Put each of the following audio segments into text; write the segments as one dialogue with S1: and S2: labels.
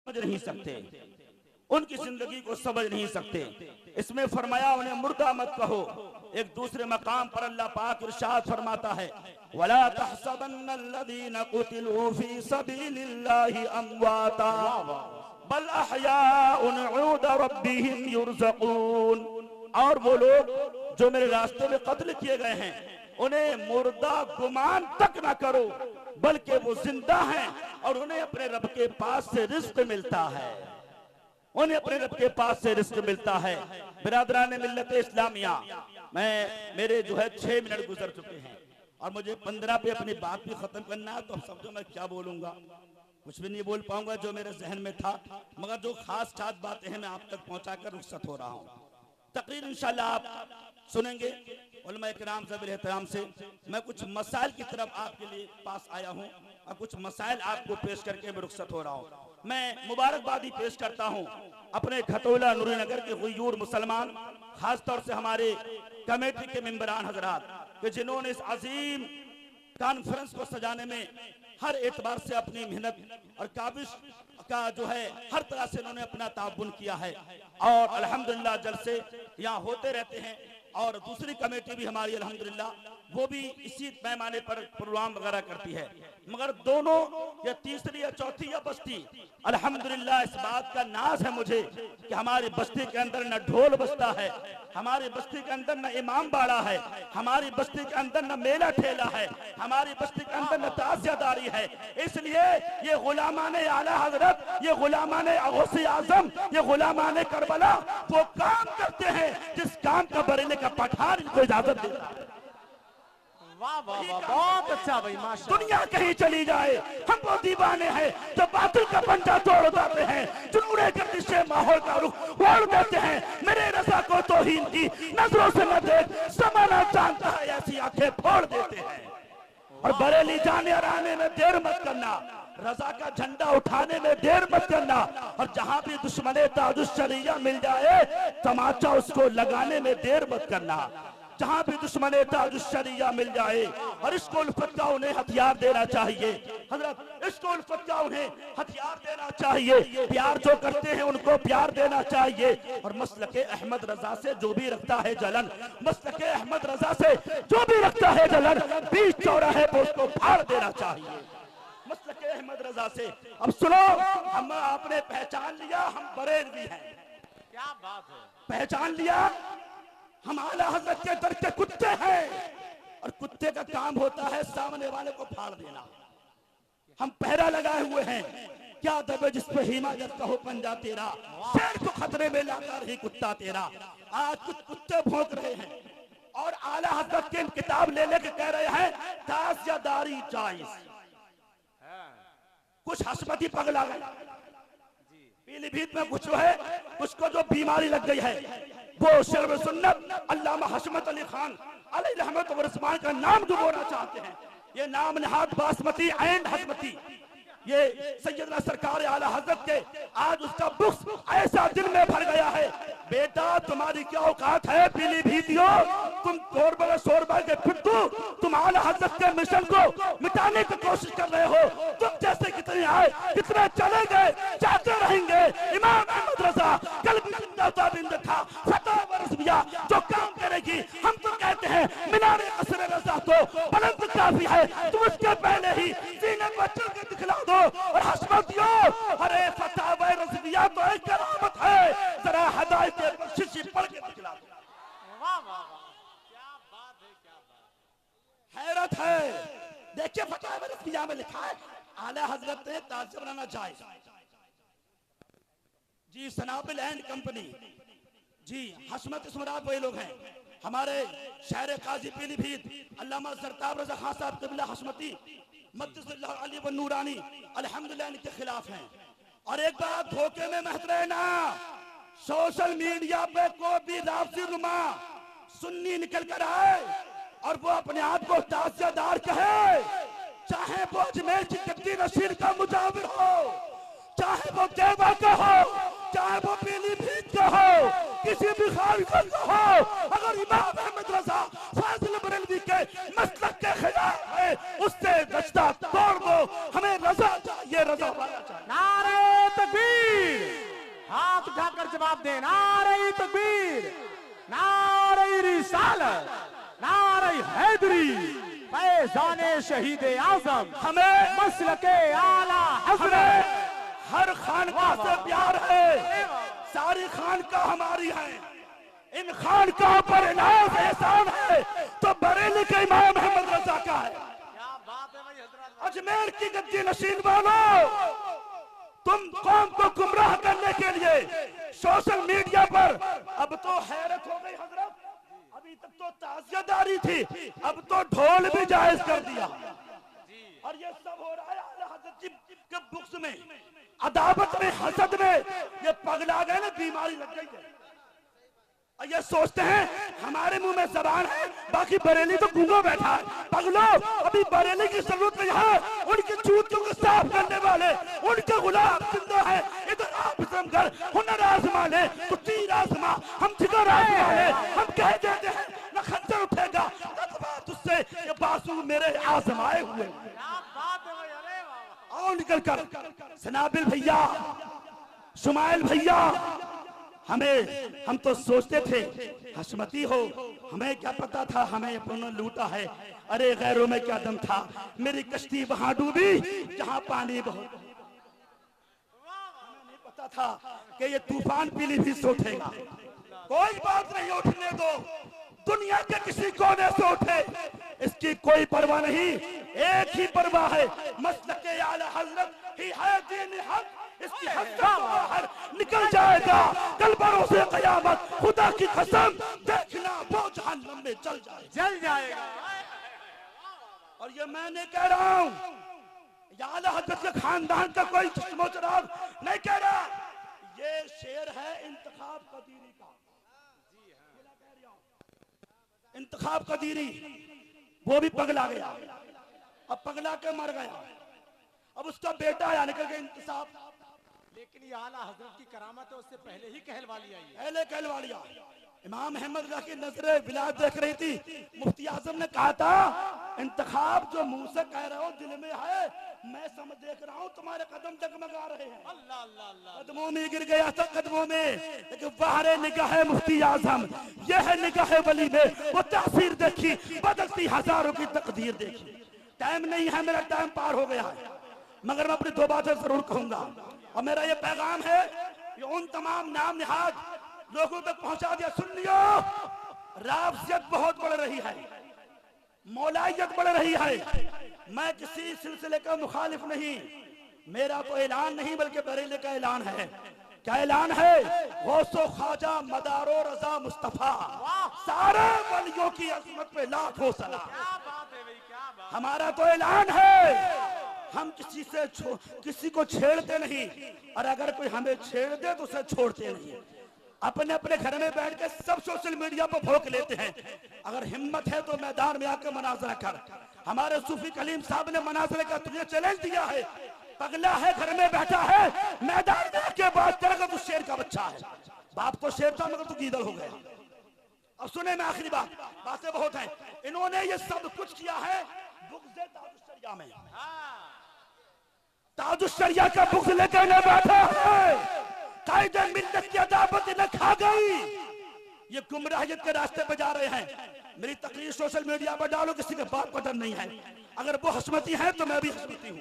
S1: समझ नहीं सकते, उनकी जिंदगी को समझ नहीं सकते। इसमें फरमाया उन्हें मुर्दा मत कहो। एक दूसरे मकाम पर अल्लाह पाक इरशाद फरमाता है, वला तहसबन्नल्लज़ीना कुतिलू फी सबीलिल्लाहि अमवाता बल अहयाउन इंदा रब्बिहिम युरज़क़ून। और वो लोग जो मेरे रास्ते में कत्ल किए गए हैं उन्हें मुर्दा गुमान तक ना करो, बल्कि वो जिंदा हैं और उन्हें अपने रब के पास से रिज़्क़ मिलता है, उन्हें अपने रब के पास से रिज़्क़ मिलता है। बिरादरान मिल्लत इस्लामिया, मेरे जो है 6 मिनट गुजर चुके हैं और मुझे 15 पे अपनी बात भी खत्म करना है। तो समझो मैं क्या बोलूंगा, कुछ भी नहीं बोल पाऊंगा जो मेरे जहन में था, मगर जो खास बातें हैं मैं आप तक पहुंचाकर रुखसत हो रहा हूँ। तकरीर इंशाल्लाह आप सुनेंगे उलमा इकराम ज़बीर एहतराम से। मैं कुछ मसाइल की तरफ आपके लिए पास आया हूँ और कुछ मसाइल आपको पेश करके मैं रुखसत हो रहा हूँ। मैं मुबारकबादी पेश करता हूँ अपने खतौला नूरी नगर के गुयूर मुसलमान, खासतौर से हमारे कमेटी के मेंबरान हजरात कि जिन्होंने इस अजीम कॉन्फ्रेंस को सजाने में हर एतबार से अपनी मेहनत और काबिश का जो है हर तरह से उन्होंने अपना ताउन किया है और अल्हम्दुलिल्लाह जलसे यहाँ होते रहते हैं। और दूसरी कमेटी भी हमारी अल्हम्दुलिल्लाह वो भी इसी पैमाने पर प्रोग्राम वगैरह करती है, मगर दोनों या तीसरी या चौथी या बस्ती अल्हम्दुलिल्लाह इस बात का नाज है मुझे कि हमारी बस्ती के अंदर न ढोल बजता है, हमारी बस्ती के अंदर न इमाम बाड़ा है, हमारी बस्ती के अंदर न मेला ठेला है, हमारी बस्ती के अंदर न ताज़ियादारी है। इसलिए ये गुलामाने आला हजरत, ये गुलामाने गौसे आजम, ये गुलामाने करबला वो काम करते हैं जिस काम का बरेले का पठार इनको इजाजत देता है।
S2: वाह वाह वाह, बहुत अच्छा भाई, माशाअल्लाह।
S1: दुनिया कहीं चली जाए हम वो दीवाने हैं जो बातिल का पंजा तोड़ देते हैं, जुनूने गर्दिश से माहौल का रुख मोड़ देते हैं। मेरे रज़ा को तौहीन की नजरों से न देख, ज़माना जानता है ऐसी आंखें फोड़ देते हैं। और बरेली जाने और आने में देर मत करना, रजा का झंडा उठाने में देर मत करना, और जहां भी दुश्मने ताजुश शरिया मिल जाए तमाचा उसको लगाने में देर मत करना। जहां भी दुश्मने ताजुश शरिया मिल जाए और इसको उल्फत का उन्हें हथियार देना चाहिए। हजरत इसको उल्फत का उन्हें हथियार देना चाहिए, प्यार जो करते हैं उनको प्यार देना चाहिए। और मसलके अहमद रजा से जो भी रखता है जलन, मसलके अहमद रजा से जो भी रखता है जलन, बीच चौराहे पर उसको फाड़ देना चाहिए मसलके अहमद रजा से। अब सुनो, हम आपने पहचान लिया हम बरेलवी हैं,
S2: क्या बात है,
S1: पहचान लिया हम आला हज़रत के दर के कुत्ते हैं और कुत्ते का काम होता है सामने वाले को फाड़ देना। हम पहरा लगाए हुए हैं, क्या दबे जिस पे हिमायत का हो पंजा तेरा, शेर को खतरे में लाकर ही कुत्ता तेरा। आज कुछ कुत्ते भौंक रहे हैं और आला हज़रत की किताब ले लेके कह रहे हैं ताज़ियादारी जायज़। कुछ हस्बती पगला गए, पीलीभीत में कुछ है, कुछ को जो बीमारी लग गई है, वो शेर सुन्नत अल्लामा हशमत अली खान अलैहि रहमत व रिज़वान का नाम डुबोना चाहते हैं। ये नाम नहाद बासमती एंड हसमती, ये सैयदना सरकार आला हज़रत के आज उसका बुक्स ऐसा दिल में भर गया है। बेटा तुम्हारी क्या औकात है पीलीभीतियों, तुम शोरबा के फिट्टू, तुम आला हज़रत के मिशन को मिटाने की कोशिश कर रहे हो। तुम जैसे कितने आए कितने चले गए, जाते रहेंगे। इमाम अहमद रजा कल भी जिंदा था, फतह रज़विया जो काम करेगी। हम तो कहते हैं मीनारे असर रजा तो बुलंद काफी है, तुम उसके पहले ही सीने पर चल के दिखला दो। और हस्मतियों, अरे फतह रज़विया तो एक करामत है, जरा हदायत बख्शिश पढ़ के दिखला दो।
S2: वाह वाह वाह, क्या बात है, क्या बात,
S1: हैरत है। देखिए फतह रज़विया में लिखा है आला हज़रत ने ताज़िया बनाना जायज़। जी सनाबिल एंड कंपनी, जी हशमत इसमरात वही लोग हैं। हमारे शहर काजी पीलीभीत अल्लामा ज़रताब रज़ा खान साहब क़िबला हशमती मद्दसल्लाहु अली व नूरानी अल्हम्दुलिल्लाह इनके खिलाफ हैं। और एक बात धोखे में मत रहना, सोशल मीडिया पे कोई भी राफसी रुमा सुन्नी निकल कर आए और वो अपने आप को ताज़ियादार कहे, चाहे वो अजमेर की गद्दी नशीर का मुजाविर हो, चाहे वो देवा का हो, चाहे वो पीलीभीत का हो, किसी भी खारिज का हो, अगर इमाम अहमद रजा फाजिल बरेलवी के मसलक के खिलाफ है, उससे रश्ता तोड़ दो। हमें रजा चाहिए, रजा वाला चाहिए।
S2: नारे तकबीर। जवाब दें। नारे तकबीर, नारे रिसालत, नारे हैदरी, फैजाने शहीद आजम,
S1: हमें
S2: मसलके आला हज़रत।
S1: हर खानका से प्यार है, सारी खानका हमारी है। इन खानका पर इनाम एहसान है तो बरेली के इमाम अहमद रजा का है।
S2: क्या बात है भाई हजरत।
S1: अजमेर की गद्दी नशीन वालों, तुम कौम को गुमराह करने के लिए सोशल मीडिया पर, अब तो हैरत हो गई हजरत, अभी तक तो ताजियादारी थी, अब तो ढोल भी जायज कर दिया। और ये सब हो रहा है आला हज़रत जी के बुक्स में, अदावत में, हसद में। ये पगला गए ना, बीमारी लग गई है। और ये सोचते हैं हमारे मुंह में जबान है, बाकी बरेली तो गूंगा बैठा है। पगलो, अभी बरेली की जरूरत नहीं है, उनकी जूतियों को साफ करने वाले उनके गुलाम जिंदा है। इधर आप घर हुनर आजमा ले तो तीर आजमा, हम जिगर आजमा ले, हम कह देते हैं न खंजर उठेगा तुझसे, ये बासु मेरे आजमाए हुए।
S2: क्या बात है भाई, अरे वाह।
S1: आओ निकल कर, सनाबिल भैया, शुमाइल भैया, हम तो सोचते थे हशमती हो, हमें क्या पता था हमें अपनों लूटा है। अरे गैरों में क्या दम था, मेरी कश्ती वहां डूबी जहां पानी बहुत। हमें नहीं पता था कि ये तूफान पीलीभीत से उठेगा। कोई बात नहीं, उठने दो, दुनिया के किसी कोने से उठे, इसकी कोई परवाह नहीं। एक ही परवाह है, मसलके आला हज़रत ही है दीन हक। इसकी हद बाहर निकल जाएगा कल बरोसे क़यामत, खुदा की कसम, देखना वो जहन्नम में जल जाएगा। और ये मैं नहीं कह रहा हूँ, या आला हज़रत के खानदान का कोई चश्मो चिराग नहीं कह रहा, ये शेर है इंतखाब कदीरी का। इंतखाब कदीरी, वो भी पगला गया, अब पगला के मर गया। अब उसका बेटा आया निकल के इंतसाब,
S2: लेकिन ये आला हजरत की करामत है, उससे पहले ही कहलवा लिया।
S1: पहले कहलवा लिया। इमाम अहमद रज़ा की नजरें विलायत देख रही थी। मुफ्ती आजम ने कहा था, इंतखाब जो मुंह से कह रहे हो दिल में है, मैं समझ देख रहा हूँ तुम्हारे कदम जगमगा रहे हैं।
S2: अल्लाह अल्लाह अल्लाह।
S1: कदमों में गिर गया था, कदमों में, लेकिन बाहर निगाह मुफ्ती आजम, यह है निगाह वली में वो तासीर देखी, बदलती हजारों की तकदीर देखी। टाइम नहीं है, मेरा टाइम पार हो गया है, मगर मैं अपनी दो बातें जरूर कहूंगा। और मेरा ये पैगाम है, ये उन तमाम नाम निहाद लोगों तक पहुंचा दिया। सुन लियो, राफजियत बहुत बढ़ रही है, मौलाइयत बढ़ रही है। मैं किसी सिलसिले का मुखालिफ नहीं, मेरा तो ऐलान नहीं बल्कि बरेली का ऐलान है। क्या ऐलान है? गौसो ख्वाजा मदारो रजा मुस्तफा, सारे वलियों की अजमत पे लाखों सलाम।
S2: क्या बात है भाई, क्या बात।
S1: हमारा तो ऐलान है, हम किसी को छेड़ते नहीं, और अगर कोई हमें छेड़ दे तो उसे छोड़ते नहीं। अपने अपने घर में बैठ के सब सोशल मीडिया पर भोंक लेते हैं। अगर हिम्मत है तो मैदान में आकर मनाजरा कर। हमारे सूफी कलीम साहब ने मनाजरे का तुझे चैलेंज दिया है, पगला है, घर में बैठा है, मैदान में आके बात करेगा तो शेर का बच्चा है। बाप तो शेर था मगर तू गीदड़ हो गया। अब सुने में आखिरी बात, बातें बहुत हैं। इन्होंने ये सब कुछ किया है बुग़्ज़ ताजुश्शरिया में। ताजुश्शरिया का बुग़्ज़ लेकर न बैठा है, कायदे मिल्लत की अदावत न खा गई। ये गुमराहियत के रास्ते पे जा रहे हैं। मेरी तकरीर सोशल मीडिया पर डालो, किसी के बाप का डर नहीं है। अगर वो हशमती है तो मैं भी हशमती हूँ,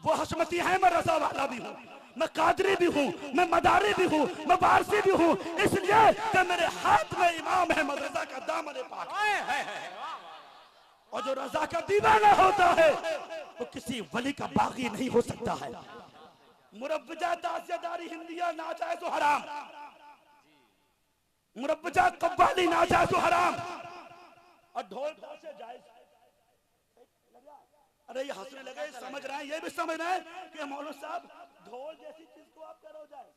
S1: वो हशमती है, मैं रजा वाला भी हूँ, मैं कादरी भी हूँ, मैं मदारी भी हूँ, मैं वारसी भी हूँ, इसलिए कि मेरे हाथ में इमाम अहमद रजा का दामन पाक है। और जो रजा का दीवाना होता है वो किसी वली का बागी नहीं हो सकता है। मुरब्बजा ताज़ियादारी हिंदिया नाजायज़ व हराम, मुरब्बजा कव्वाली नाजायज़ व हराम, और ढोल ताशे जायज़। अरे ये हंसने लगे, समझ रहे हैं, ये भी समझ रहे हैं कि मौलवी साहब ढोल जैसी चीज को आप करो जाए,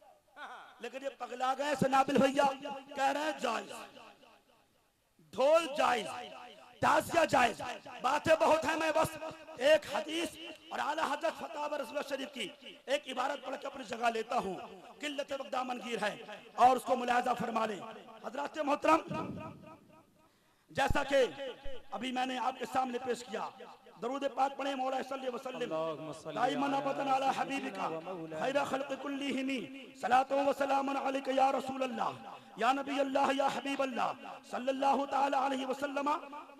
S1: लेकिन ये पगला गए सनाबिल भैया कह रहे हैं जायज, ढोल जायज, ताज़िया जायज। बातें बहुत हैं, मैं बस एक हदीस और आला हज़रत फतवा रसूल शरीफ की एक इबारत पढ़ के अपनी जगह लेता हूँ। किल्लत वक्त दामनगीर है और उसको मुलाहिज़ा फरमा लें। हज़रात मोहतरम, जैसा कि अभी मैंने आपके सामने पेश किया, दरूद पाक पढ़े मौला सल्लल्लाहु अलैहि वसल्लम दाइमन अबदन अला हबीबिका खैर खल्क़ कुल्लिहिम सलातो व सलामुन अलैका या रसूल अल्लाह या नबी अल्लाह या हबीब अल्लाह सल्लल्लाहु ताला अलैहि वसल्लम।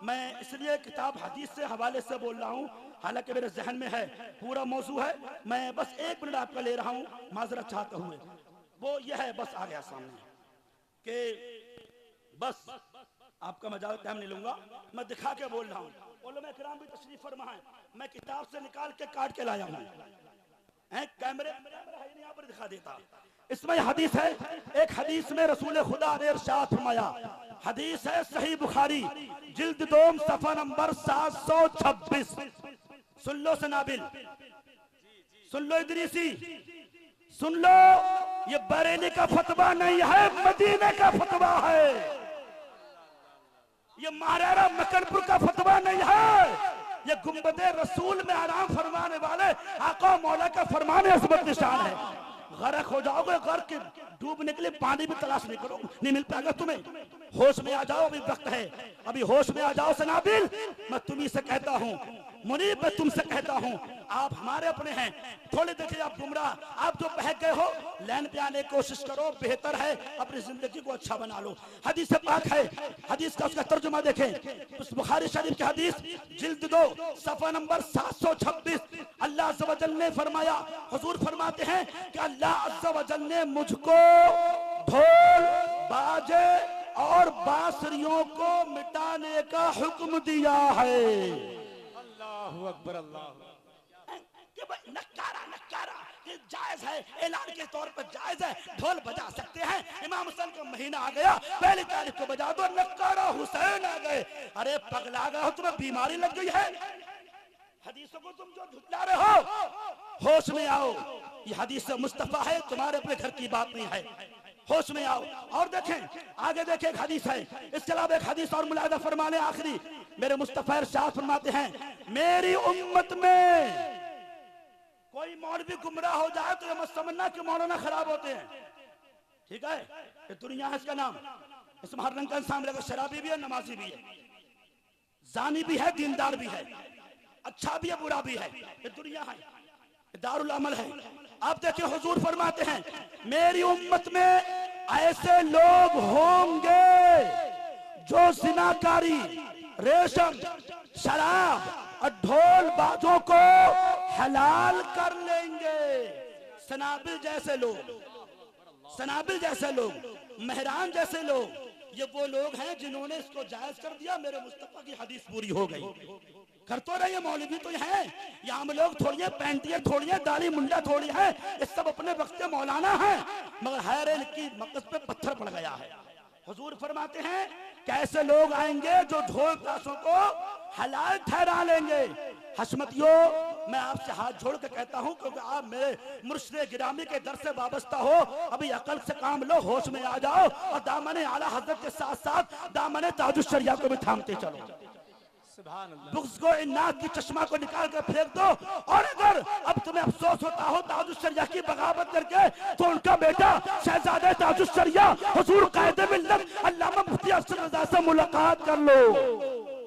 S1: मैं इसलिए किताब हदीस से हवाले से बोल रहा हूँ, हालांकि मेरे जहन में है, पूरा मौजू है, मैं बस 1 मिनट आपका ले रहा हूँ माजरत चाहते हुए। वो यह है, बस आ गया सामने कि बस आपका मजाक टाइम नहीं लूंगा, मैं दिखा के बोल रहा हूँ। उलमा किराम भी तशरीफ फरमा है, मैं किताब से निकाल के काट के लाया हूँ। कैमरे है यहाँ पर दिखा देता। इसमें हदीस है, एक हदीस में रसूल खुदा ने इरशाद फरमाया, हदीस है सही बुखारी जिल्द 2 सफा नंबर 726। सुन लो सनाबिल, सुन लो इदरीसी, सुन लो, ये बरेली का फतवा नहीं है, मदीने का फतवा है। ये महाराणा मकनपुर का फतवा नहीं है, ये गुंबदे रसूल में आराम फरमाने वाले आका मौला का फरमान अज़मत निशान है। गरक हो जाओगे, गर्क के डूबने के लिए पानी भी तलाश नहीं करो, नहीं मिल पाएगा तुम्हें। होश में आ जाओ, अभी वक्त है, अभी होश में आ जाओ सनाबिल। मैं तुम्ही से कहता हूँ, मुनीब मैं तुमसे कहता हूँ, आप हमारे अपने हैं, थोड़े देखिए आप गुमराह, आप जो बहक गए हो लाइन पे आने की कोशिश करो, बेहतर है, अपनी जिंदगी को अच्छा बना लो। हदीस पाक है, हदीस का उसका तर्जुमा देखें, उस बुखारी शरीफ की हदीस जिल्द 2 सफा नंबर 726। अल्लाह अज़्ज़ व जल ने फरमाया, हुजूर फरमाते हैं कि अल्लाह अज़्ज़ व जल ने मुझको ढोल बाजे और बांसुरियों को मिटाने का हुक्म दिया है।
S2: अल्लाहु अकबर, अल्लाह
S1: कि भाई नक्कारा नक्कारा ये जायज है, ऐलान के तौर पर जायज है, ढोल बजा सकते हैं। इमाम हुसैन का महीना आ गया, पहली तारीख को बजा दो, नक्कारा हुसैन आ गए। अरे पगला गए हो, तुम्हें बीमारी लग गई है? हदीसों को तुम जो झुटला रहे हो, होश में आओ। ये हदीस मुस्तफा है, तुम्हारे अपने घर की बात नहीं है, होश में आओ। और देखें आगे, देखें एक हदीस है, इसके अलावा एक हदीस और मुलाहिजा फरमाने आखिरी मेरे मुस्तफा इरशाद फरमाते हैं, मेरी उम्मत में कोई मौलवी गुमराह हो जाए तो ये मत समझना कि मौलाना खराब होते हैं, ठीक है? ये दुनिया है, इसका नाम, इसमें हर रंग का इंसान मिलेगा, शराबी भी है, नमाजी भी है, जानी भी है, दीनदार भी है, अच्छा भी है, बुरा भी है, ये दुनिया है, ये दारुल अमल है। आप देखिए हुजूर फरमाते हैं, मेरी उम्मत में ऐसे लोग होंगे जो जिनाकारी, रेशम, शराब और ढोल बाजों को हलाल कर लेंगे। सनाबिल जैसे लोग, सनाबिल जैसे लोग, मेहरान जैसे लोग, ये वो लोग हैं जिन्होंने इसको जायज कर दिया। मेरे मुस्तफा की हदीस पूरी हो गई। कर तो रहे मौलवी तो हैं, ये आम लोग थोड़ी है, पैंटियां थोड़ी है, दाढ़ी मुंडा थोड़ी है, ये सब अपने वक्त के मौलाना है, मगर हैर इनकी मकसद पे पत्थर पड़ गया है। हुजूर फरमाते हैं कैसे लोग आएंगे जो ढोल ताशों को हलाल ठहरा लेंगे। हशमतियों, मैं आपसे हाथ जोड़ के कहता हूं, क्योंकि आप मेरे मुर्शिद गिरामी के दर से वाबस्ता हो, अभी अकल से काम लो, होश में आ जाओ और दामने आला हजरत के साथ साथ दामने ताजुश शरिया को भी थामते चलो। बुग़्ज़ को, इन्नात की चश्मा को निकाल कर फेंक दो। और अगर अब तुम्हें अफसोस होता हो ताजुश शरिया की बगावत करके, तो उनका बेटा शहजादा ताजुश शरिया हुजूर कायदे मिल्लत अल्लामा मुफ्ती अफजल रज़ा से मुलाकात कर लो।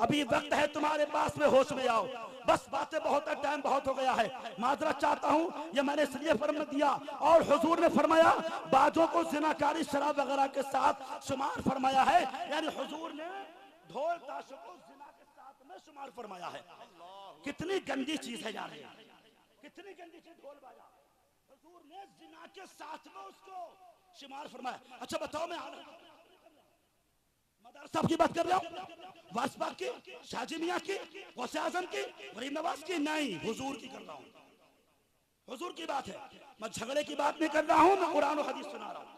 S1: अभी वक्त है तुम्हारे पास में, होश में आओ। बस बातें बहुत है, टाइम बहुत हो गया है, माजरत चाहता हूँ, ये मैंने इसलिए फरमा दिया। और हुजूर ने फरमाया बाजों को जिनाकारी शराब वगैरह के साथ शुमार फरमाया है, यानी हुजूर ने ढोल ताशों को जिना के साथ में शुमार फरमाया है। कितनी गंदी चीज है यार, कितनी गंदी चीज ढोल बाजा, हुजूर ने जिना के साथ में उसको शुमार फरमाया। अच्छा बताओ, मैं मदार साहब की बात कर रहा हूँ, वासबाग की, शाजी मियाँ की, गौसे आजम की, गरीब नवाज की नहीं, हुजूर की कर रहा हूँ। हुजूर की बात है, मैं झगड़े की बात नहीं कर रहा हूँ, मैं कुरान और हदीस सुना रहा हूँ।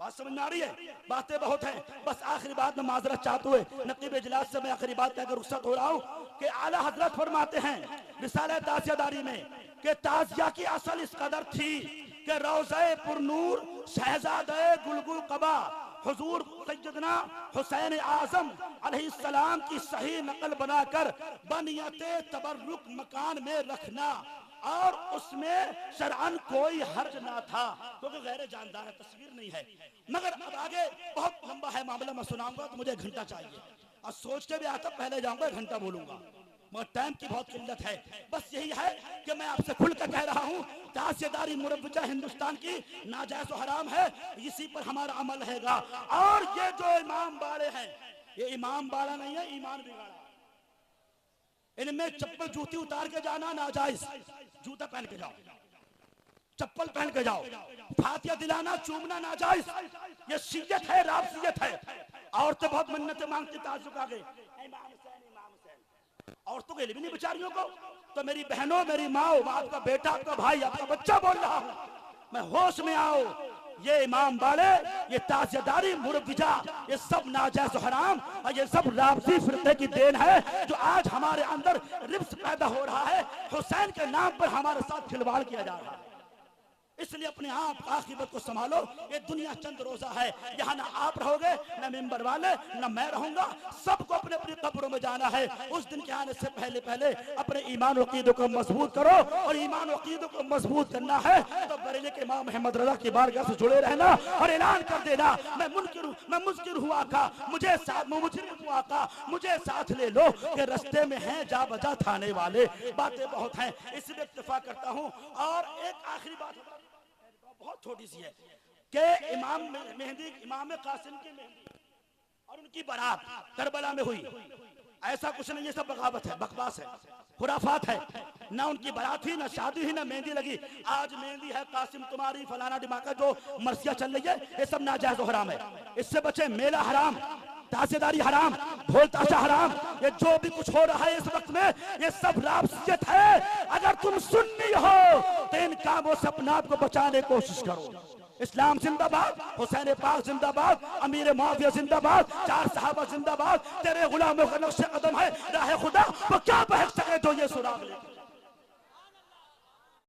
S1: बात समझ में आ रही है? बातें बहुत हैं, बस आखिरी बात में माजरत चाहते हुए नकीब इजलास से मैं आखिरी बात कहकर रुखसत हो रहा हूँ कि आला हजरत फरमाते हैं रिसाला ताज़ियादारी में कि ताज़िया की असल इस कदर थी कि रोज़े पुरनूर शहजादे गुलगुल कबा हुजूर सैयदना हुसैन आजम अलैहिस्सलाम की सही नकल बनाकर बनियते तबर्रुक मकान में रखना, और उसमें शरअन कोई हर्ज ना था, क्योंकि गैर जानदार है, तस्वीर नहीं है। मगर अब आगे बहुत लंबा है मामला, मैं सुनाऊंगा तो मुझे 1 घंटा चाहिए, और सोच के भी आता पहले जाऊंगा 1 घंटा बोलूंगा। मगर टाइम की बहुत किल्लत है। बस यही है कि मैं आपसे खुलकर कह रहा हूँ, तासियदारी मुरव्वजा हिंदुस्तान की नाजायज और हराम है, इसी पर हमारा अमल रहेगा। और ये जो इमाम बाड़े हैं, ये इमाम बाड़ा नहीं है, ईमान बिगाड़ा। इनमें चप्पल जूती उतार के जाना नाजायज, जूता पहन के जाओ, चप्पल पहन के जाओ, फातिया दिलाना चूमना नाजायज। ये शियत है, राबसियत है। औरतें बहुत मन्नतें मांगती ताज्जुब आ गई, औरतों के लिए भी नहीं बेचारियों को। तो मेरी बहनों, मेरी माँ, आपका बेटा, आपका भाई, आपका बच्चा बोल रहा हूँ, मैं होश में आओ। ये इमाम वाले, ये ताजियादारी मुरव्विजा, ये सब नाजायज हराम और ये सब राबसी फिरके की देन है, जो आज हमारे अंदर रिब्स पैदा हो रहा है। हुसैन के नाम पर हमारे साथ खिलवाड़ किया जा रहा है। इसलिए अपने आप आखिरत को संभालो। ये दुनिया चंद रोजा है, यहाँ ना आप रहोगे, ना मेंबर वाले, ना मैं रहूंगा। सबको अपने अपनी कब्रों में जाना है। उस दिन के आने से पहले पहले अपने ईमान और अकीदों को मजबूत करो। और ईमान और अकीदों को मजबूत करना है तो बरेली के इमाम मोहम्मद रजा की बारगाह से जुड़े रहना और ऐलान कर देना, मैं मुनकिर हुआ का, मुझे साथ ले लो कि रस्ते में हैं जा बजा थाने वाले। बातें बहुत हैं, इसलिए इत्तेफा करता हूँ। और एक आखिरी बात बहुत छोटी सी है कि इमाम कासिम की मेहंदी और उनकी बारात करबला में हुई, ऐसा कुछ नहीं। ये सब बगावत है, बकवास है, खुराफात है। ना उनकी बारात हुई, ना शादी हुई, ना मेहंदी लगी। आज मेहंदी है कासिम तुम्हारी, फलाना डिमाका, जो मर्सिया चल रही है, ये सब नाजायज और हराम है। इससे बचे। मेला हराम, तासेदारी हराम, ढोल ताशा हराम, ये जो भी कुछ हो रहा है इस वक्त में, ये सब राबसियत है। अगर तुम सुन्नी हो तो इन कामों से अपने आप को बचाने की कोशिश करो। इस्लाम जिंदाबाद, हुसैन पाक जिंदाबाद, अमीर मुआविया जिंदाबाद, 4 सहाबा जिंदाबाद। तेरे गुलामों का नक्शे कदम है राह खुदा, वो क्या बहक सके जो ये सुराग ले।